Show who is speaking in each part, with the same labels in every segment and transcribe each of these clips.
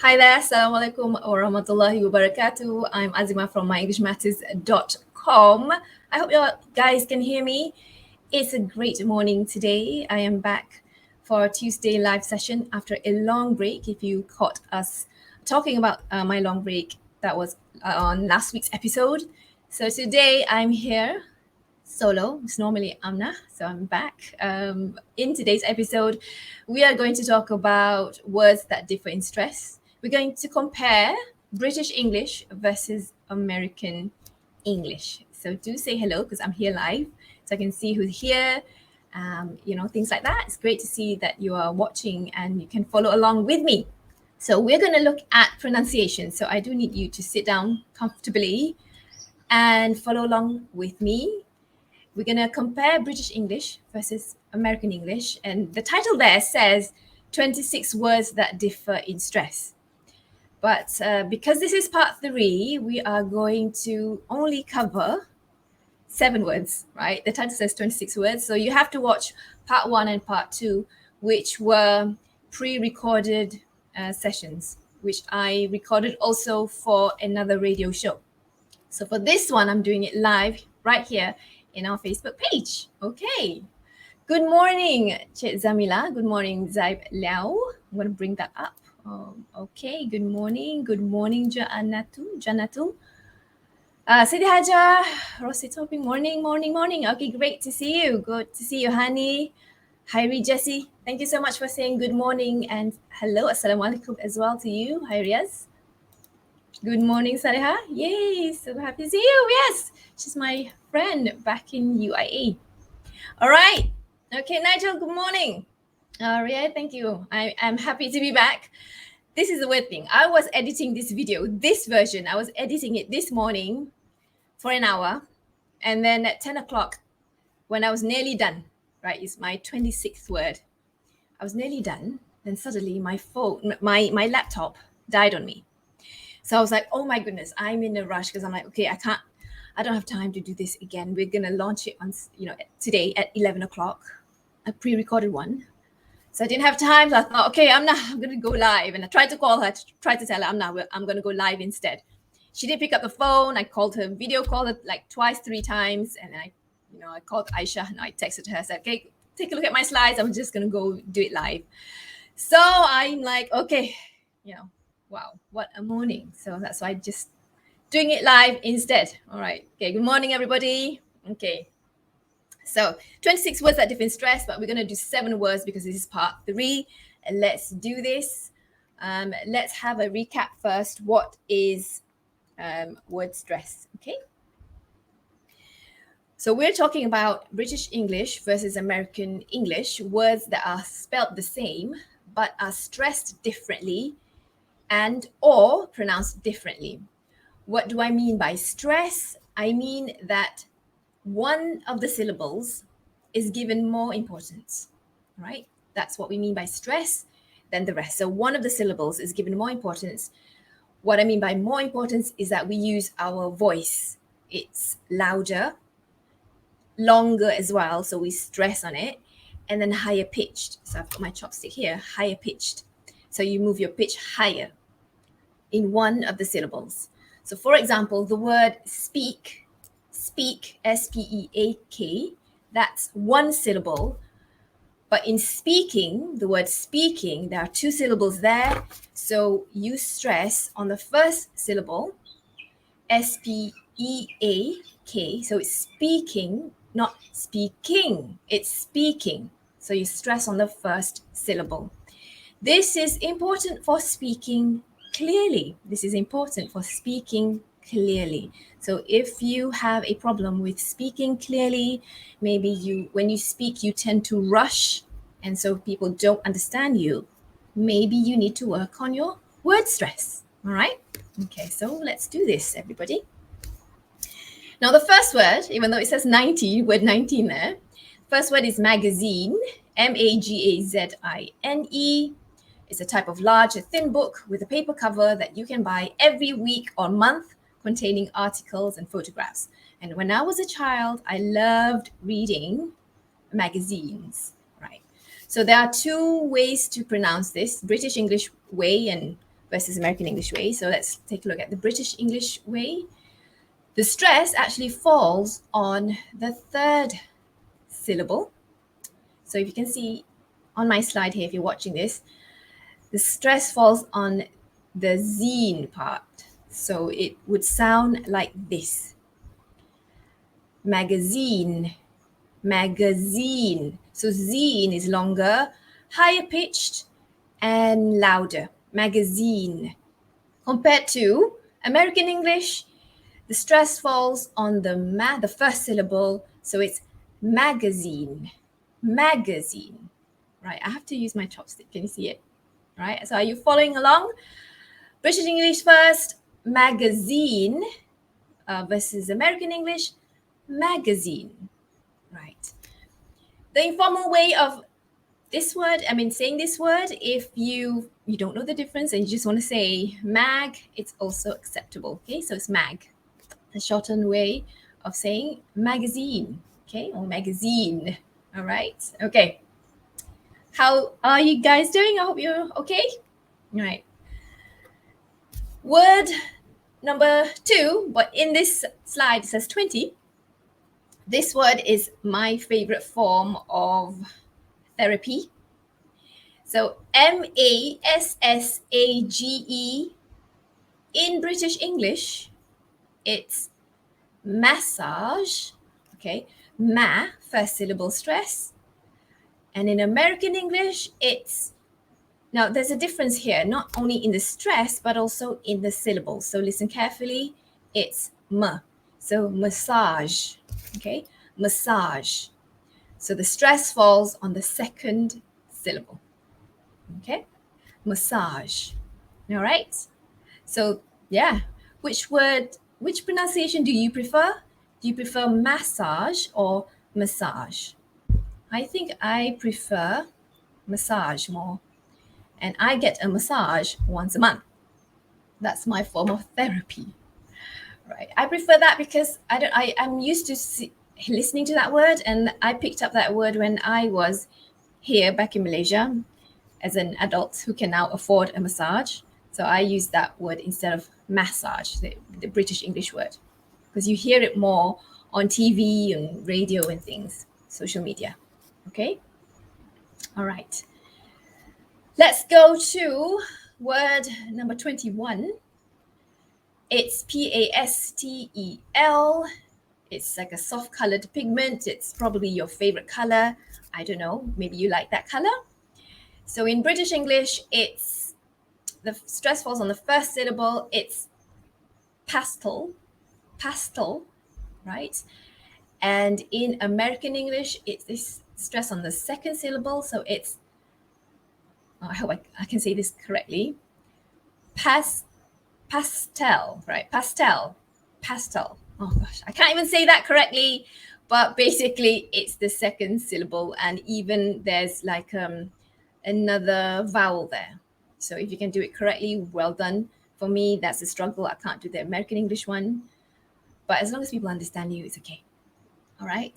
Speaker 1: Hi there, Assalamualaikum warahmatullahi wabarakatuh. I'm Azimah from myenglishmatters.com. I hope you guys can hear me. It's a great morning today. I am back for a Tuesday live session after a long break. If you caught us talking about my long break, that was on last week's episode. So today I'm here solo. It's normally Amna, so I'm back. In today's episode, we are going to talk about words that differ in stress. We're going to compare British English versus American English. So do say hello because I'm here live, so I can see who's here. Things like that. It's great to see that you are watching and you can follow along with me. So we're going to look at pronunciation. So I do need you to sit down comfortably and follow along with me. We're going to compare British English versus American English. And the title there says 26 words that differ in stress. But because this is part 3, we are going to only cover 7 words, right? The title says 26 words. So you have to watch part 1 and part 2, which were pre-recorded sessions, which I recorded also for another radio show. So for this one, I'm doing it live right here in our Facebook page. Okay. Good morning, Cik Zamila. Good morning, Zaib Liao. I'm going to bring that up. Okay. Good morning. Good morning, Janatu. Sidi Haja, Rosita, morning. Okay, great to see you. Good to see you, Hani. Hi, Jessie. Thank you so much for saying good morning and hello. Assalamualaikum as well to you. Hi, Riaz. Good morning, Saleha. Yay, so happy to see you. Yes, she's my friend back in UIA. All right. Okay, Nigel, good morning. Ria, thank you. I'm happy to be back. This is the weird thing. I was editing this video, this version. I was editing it this morning for an hour. And then at 10 o'clock, when I was nearly done, right, it's my 26th word. I was nearly done. Then suddenly my phone, my laptop died on me. So I was like, oh my goodness, I'm in a rush because I'm like, okay, I don't have time to do this again. We're going to launch it on, today at 11 o'clock, a pre-recorded one. So I didn't have time. So I thought, okay, I'm going to go live. And I tried to call her, tried to tell her I'm going to go live instead. She didn't pick up the phone. I called her, video called her like twice, 3 times. And I called Aisha and I texted her. I said, okay, take a look at my slides. I'm just going to go do it live. So I'm like, okay, wow, what a morning. So that's why I'm just doing it live instead. All right. Okay. Good morning, everybody. Okay. So 26 words that differ in stress, but we're going to do 7 words because this is part 3. And let's do this. Let's have a recap first. What is word stress? Okay. So we're talking about British English versus American English, words that are spelled the same, but are stressed differently and or pronounced differently. What do I mean by stress? I mean that one of the syllables is given more importance, right? That's what we mean by stress than the rest. So one of the syllables is given more importance. What I mean by more importance is that we use our voice. It's louder, longer as well, so we stress on it, and then higher pitched. So I've got my chopstick here, higher pitched. So you move your pitch higher in one of the syllables. So for example, the word speak, S-P-E-A-K, that's one syllable. But in speaking, the word speaking, there are 2 syllables there. So you stress on the first syllable, S-P-E-A-K. So it's speaking, not speaking, it's speaking. So you stress on the first syllable. This is important for speaking clearly. This is important for speaking clearly. So if you have a problem with speaking clearly, maybe when you speak, you tend to rush, and so people don't understand you. Maybe you need to work on your word stress. All right? Okay, so let's do this, everybody. Now, the first word, even though it says 19, word 19 there, first word is magazine, M-A-G-A-Z-I-N-E. It's a type of large, thin book with a paper cover that you can buy every week or month, containing articles and photographs. And when I was a child, I loved reading magazines, right? So there are 2 ways to pronounce this, British English way and versus American English way. So let's take a look at the British English way. The stress actually falls on the third syllable. So if you can see on my slide here, if you're watching this, the stress falls on the zine part. So it would sound like this. Magazine, magazine. So zine is longer, higher pitched, and louder. Magazine. Compared to American English, the stress falls on the first syllable. So it's magazine, magazine. Right, I have to use my chopstick. Can you see it? Right, so are you following along? British English first, magazine versus American English, magazine. Right. The informal way of saying this word, if you don't know the difference and you just want to say mag, it's also acceptable. Okay, so it's mag, the shortened way of saying magazine, okay, or magazine. All right, okay. How are you guys doing? I hope you're okay. All right. Word number 2, but in this slide it says 20. This word is my favorite form of therapy. So MASSAGE in British English, it's massage. Okay, first syllable stress. And in American English, now there's a difference here, not only in the stress, but also in the syllables. So listen carefully, it's so massage, okay, massage. So the stress falls on the second syllable, okay, massage. All right. So yeah, which pronunciation do you prefer? Do you prefer massage or massage? I think I prefer massage more. And I get a massage once a month. That's my form of therapy. Right. I prefer that because I'm used to listening to that word, and I picked up that word when I was here back in Malaysia as an adult who can now afford a massage. So I use that word instead of massage, the British English word, because you hear it more on TV and radio and things, social media. Okay. All right. Let's go to word number 21. It's pastel. It's like a soft colored pigment. It's probably your favorite color. I don't know. Maybe you like that color. So in British English, it's the stress falls on the first syllable. It's pastel, right? And in American English, it's this stress on the second syllable. So it's, I hope I can say this correctly. Pastel, right? Pastel. Oh gosh, I can't even say that correctly, but basically it's the second syllable, and even there's like another vowel there. So if you can do it correctly, well done. For me, that's a struggle. I can't do the American English one, but as long as people understand you, it's okay. All right.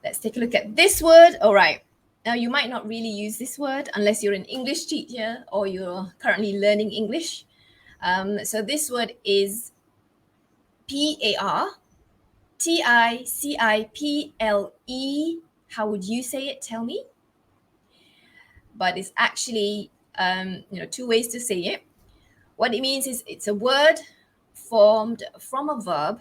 Speaker 1: Let's take a look at this word. All right. Now, you might not really use this word unless you're an English teacher or you're currently learning English. So this word is participle. How would you say it? Tell me. But it's actually, two ways to say it. What it means is it's a word formed from a verb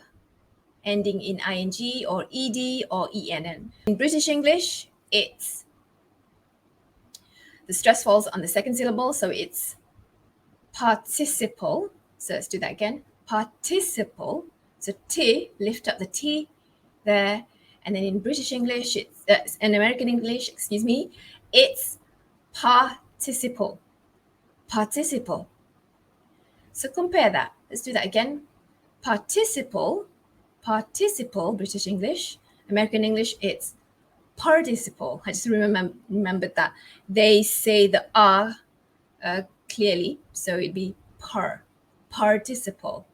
Speaker 1: ending in ing or ed or enn. In British English, it's the stress falls on the second syllable, so it's participle. So let's do that again. Participle. So T, lift up the T there. And then in British English, it's in American English, it's participle. Participle. So compare that. Let's do that again. Participle, British English. American English, it's participle. I just remembered that. They say the R clearly, so it'd be participle.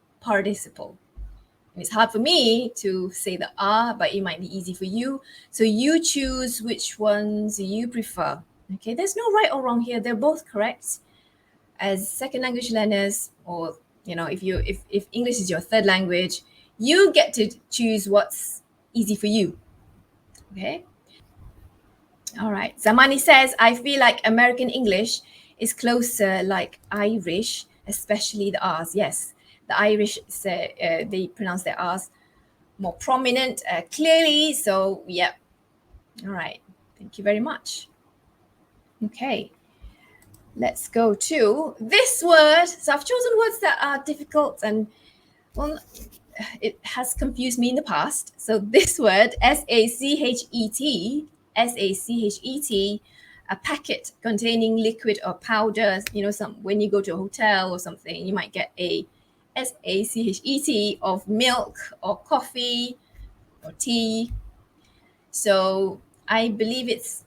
Speaker 1: And it's hard for me to say the R, but it might be easy for you. So you choose which ones you prefer. Okay, there's no right or wrong here. They're both correct. as second language learners, or if English is your third language, you get to choose what's easy for you. Okay. All right. Zamani says, I feel like American English is closer like Irish, especially the R's. Yes, the Irish say they pronounce their R's more prominent, clearly. So, yeah. All right. Thank you very much. Okay. Let's go to this word. So I've chosen words that are difficult and, well, it has confused me in the past. So this word, S-A-C-H-E-T, S-A-C-H-E-T, a packet containing liquid or powder. When you go to a hotel or something, you might get a S-A-C-H-E-T of milk or coffee or tea. So I believe it's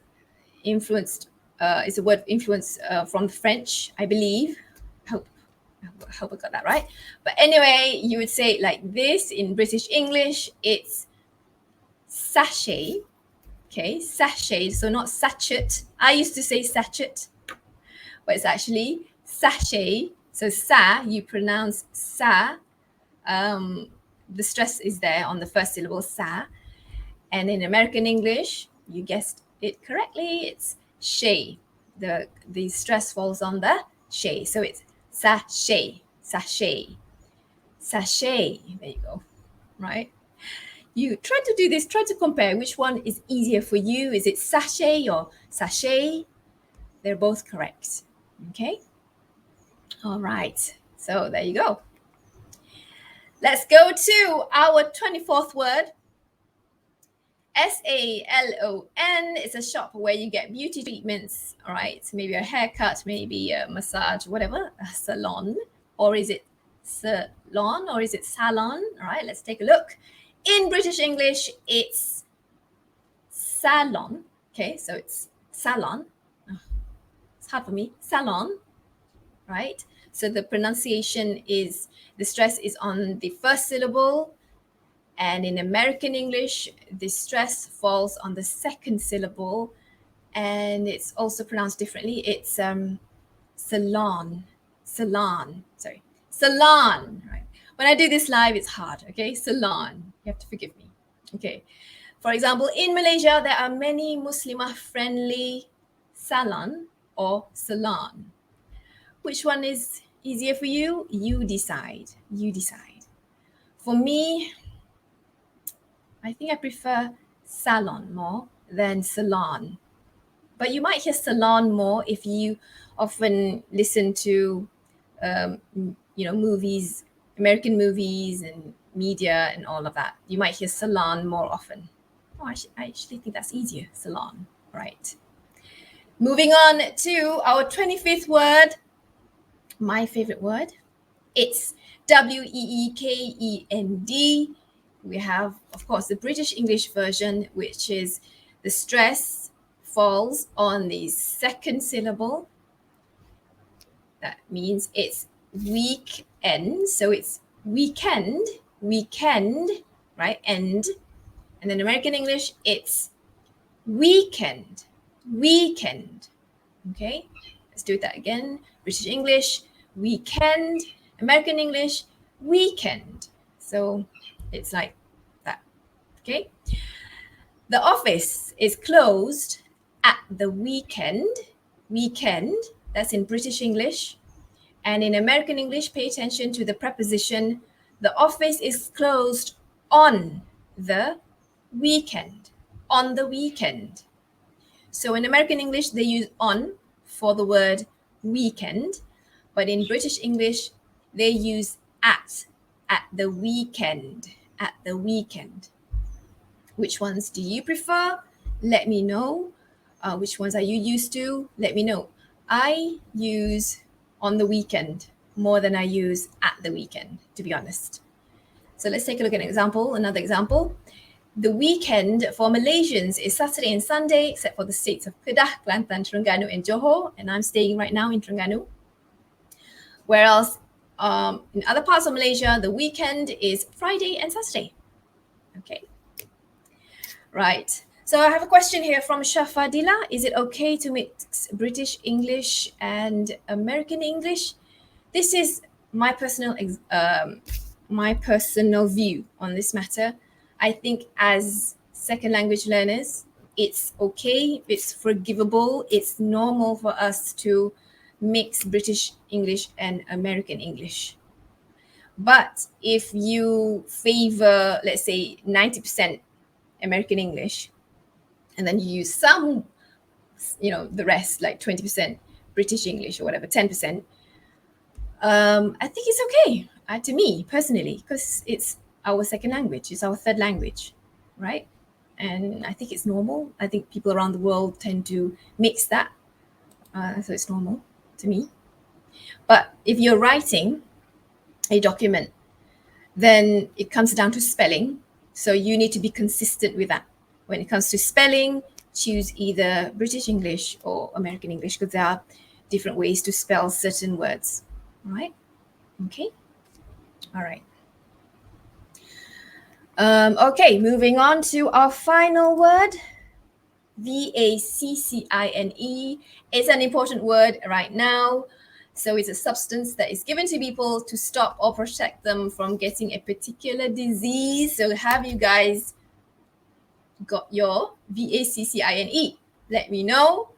Speaker 1: influenced. It's a word influence from French, I believe. Hope I got that right. But anyway, you would say it like this in British English. It's sachet. Okay, sachet. So not sachet. I used to say sachet, but it's actually sachet. So sa, you pronounce sa. The stress is there on the first syllable, sa. And in American English, you guessed it correctly, it's shay. The stress falls on the shay. So it's sachet, sachet, sachet. There you go, right? You try to do this, try to compare which one is easier for you. Is it sachet or sachet? They're both correct, okay? All right, so there you go. Let's go to our 24th word. S-A-L-O-N is a shop where you get beauty treatments, all right? Maybe a haircut, maybe a massage, whatever, a salon. Or is it salon or is it salon? All right, let's take a look. In British English, it's salon. Okay, so it's salon. Oh, it's hard for me. Salon, right? So the pronunciation is, the stress is on the first syllable. And in American English, the stress falls on the second syllable, and it's also pronounced differently. It's salon, salon, sorry, salon, right? When I do this live, it's hard, okay? Salon, you have to forgive me, okay? For example, in Malaysia, there are many Muslimah-friendly salon or salon. Which one is easier for you? You decide, you decide. For me, I think I prefer salon more than salon. But you might hear salon more if you often listen to, movies, American movies and media and all of that. You might hear salon more often. Oh, I actually think that's easier, salon, right? Moving on to our 25th word, my favorite word. It's W-E-E-K-E-N-D. We have, of course, the British English version, which is the stress falls on the second syllable. That means it's weekend. So it's weekend, weekend, right? End. And then American English, it's weekend, weekend. Okay, let's do that again. British English, weekend. American English, weekend. So it's like that, okay? The office is closed at the weekend. Weekend, that's in British English. And in American English, pay attention to the preposition. The office is closed on the weekend. On the weekend. So in American English, they use on for the word weekend. But in British English, they use at the weekend, at the weekend. Which ones do you prefer? Let me know. Which ones are you used to? Let me know. I use on the weekend more than I use at the weekend, to be honest. So let's take a look at an example, another example. The weekend for Malaysians is Saturday and Sunday, except for the states of Kedah, Kelantan, Terengganu, and Johor. And I'm staying right now in Terengganu. Whereas in other parts of Malaysia, the weekend is Friday and Saturday. Okay. Right. So I have a question here from Shafadila. Is it okay to mix British English and American English? This is my personal view on this matter. I think as second language learners, it's okay, it's forgivable, it's normal for us to mix British English and American English. But if you favor, let's say, 90% American English, and then you use some, the rest, like 20% British English or whatever, 10%, I think it's okay, to me personally, because it's our second language, it's our third language, right? And I think it's normal. I think people around the world tend to mix that, so it's normal to me. But if you're writing a document, then it comes down to spelling, so you need to be consistent with that. When it comes to spelling, choose either British English or American English, because there are different ways to spell certain words, right? Okay, all right. Okay, moving on to our final word, vaccine. It's an important word right now. So it's a substance that is given to people to stop or protect them from getting a particular disease. So have you guys got your vaccine? Let me know.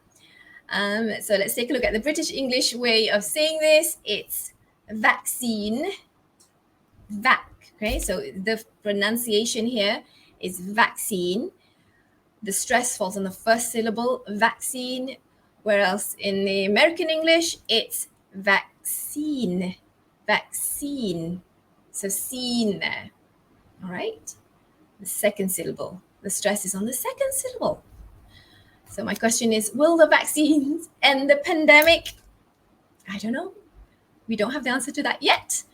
Speaker 1: So let's take a look at the British English way of saying this. It's vaccine, okay? So the pronunciation here is vaccine. The stress falls on the first syllable, vaccine, whereas in the American English, it's vaccine. So seen there, all right? The second syllable, the stress is on the second syllable. So my question is, will the vaccines end the pandemic? I don't know. We don't have the answer to that yet.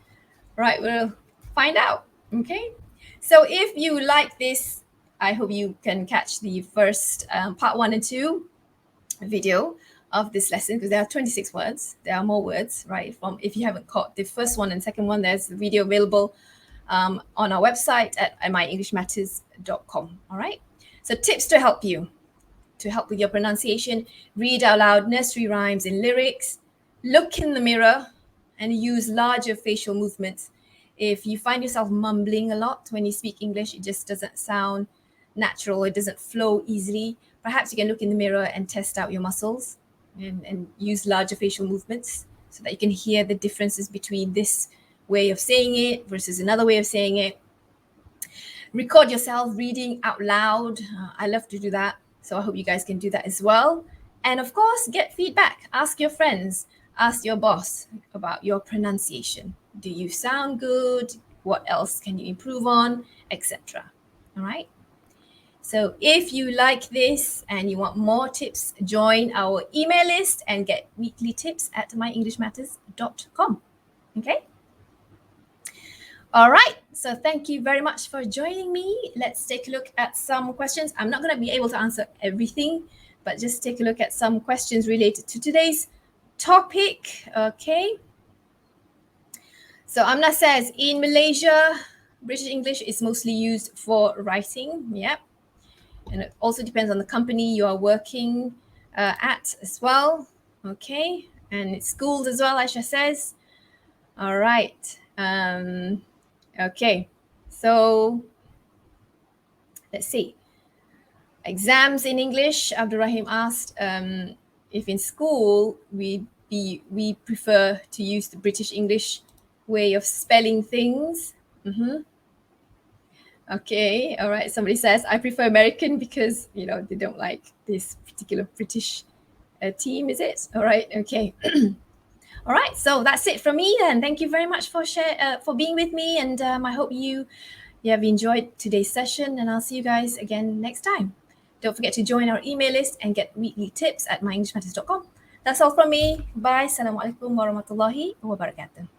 Speaker 1: Right, we'll find out, okay? So if you like this, I hope you can catch the first part 1 and 2 video of this lesson, because there are 26 words. There are more words, right? If you haven't caught the first one and second one, there's the video available on our website at myenglishmatters.com, all right? So tips to help you, to help with your pronunciation: read out loud nursery rhymes and lyrics, look in the mirror, and use larger facial movements. If you find yourself mumbling a lot when you speak English, it just doesn't sound natural, it doesn't flow easily, perhaps you can look in the mirror and test out your muscles and use larger facial movements so that you can hear the differences between this way of saying it versus another way of saying it. Record yourself reading out loud. I love to do that, so I hope you guys can do that as well. And of course, get feedback. Ask your friends, ask your boss about your pronunciation. Do you sound good? What else can you improve on, etc. All right. So if you like this and you want more tips, join our email list and get weekly tips at myenglishmatters.com. Okay. All right. So thank you very much for joining me. Let's take a look at some questions. I'm not going to be able to answer everything, but just take a look at some questions related to today's topic. Okay. So Amna says, in Malaysia, British English is mostly used for writing. Yep. And it also depends on the company you are working at as well. Okay. And it's schools as well, Aisha says. All right. Okay. So let's see. Exams in English, Abdurrahim asked, if in school we prefer to use the British English way of spelling things. Okay, all right. Somebody says, I prefer American because, they don't like this particular British team, is it? All right, okay. All right, so that's it from me then. Thank you very much for being with me, and I hope you have enjoyed today's session, and I'll see you guys again next time. Don't forget to join our email list and get weekly tips at myenglishmatters.com. That's all from me. Bye. Assalamualaikum warahmatullahi wabarakatuh.